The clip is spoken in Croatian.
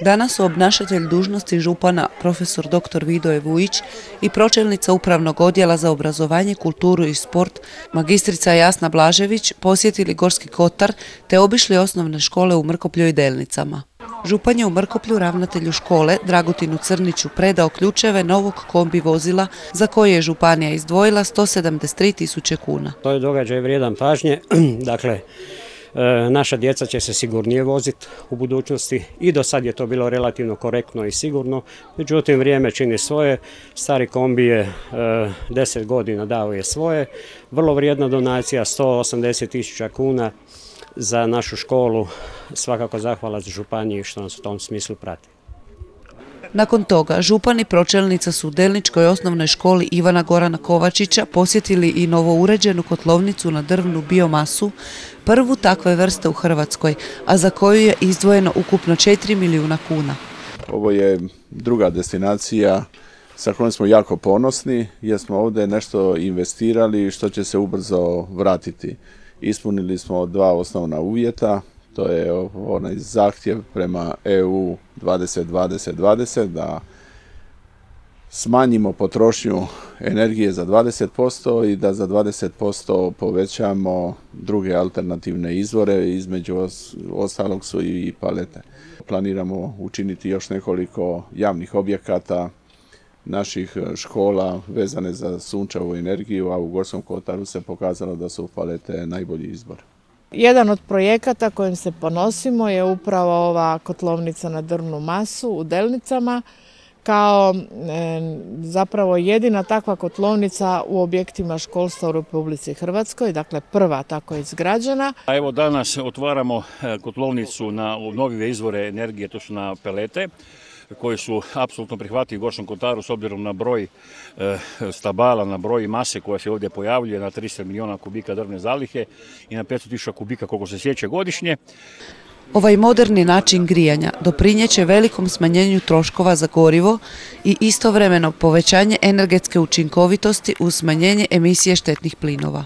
Danas su obnašatelj dužnosti župana profesor dr. Vidoje Vujić i pročelnica Upravnog odjela za obrazovanje, kulturu i sport magistrica Jasna Blažević posjetili Gorski kotar te obišli osnovne škole u Mrkoplju i Delnicama. Župan je u Mrkoplju ravnatelju škole Dragutinu Crniću predao ključeve novog kombi vozila za koje je županija izdvojila 173.000 kuna. To je događaj vrijedan pažnje, dakle naša djeca će se sigurnije voziti u budućnosti i do sad je to bilo relativno korektno i sigurno, međutim vrijeme čini svoje, stari kombi je 10 godina dao je svoje, vrlo vrijedna donacija 180.000 kuna za našu školu, svakako zahvala županiji što nas u tom smislu prati. Nakon toga, župan i pročelnica su u Delničkoj osnovnoj školi Ivana Gorana Kovačića posjetili i novouređenu kotlovnicu na drvnu biomasu, prvu takve vrste u Hrvatskoj, a za koju je izdvojeno ukupno 4 milijuna kuna. Ovo je druga destinacija sa kojom smo jako ponosni jer smo ovdje nešto investirali što će se ubrzo vratiti. Ispunili smo dva osnovna uvjeta. To je onaj zahtjev prema EU 2020 da smanjimo potrošnju energije za 20% i da za 20% povećamo druge alternativne izvore, između ostalog su i palete. Planiramo učiniti još nekoliko javnih objekata naših škola vezane za sunčevu energiju, a u Gorskom kotaru se pokazalo da su palete najbolji izbor. Jedan od projekata kojim se ponosimo je upravo ova kotlovnica na drvnu masu u Delnicama, kao zapravo jedina takva kotlovnica u objektima školstva u Republici Hrvatskoj, dakle prva tako izgrađena. Evo danas otvaramo kotlovnicu na obnovljive izvore energije, to su na pelete, koji su apsolutno prihvatljivi u Gorskom kotaru s obzirom na broj stabala, na broj mase koja se ovdje pojavljuje, na 300 milijuna kubika drvne zalihe i na 500.000 kubika koliko se sječe godišnje. Ovaj moderni način grijanja doprinjeće velikom smanjenju troškova za gorivo i istovremeno povećanje energetske učinkovitosti uz smanjenje emisije štetnih plinova.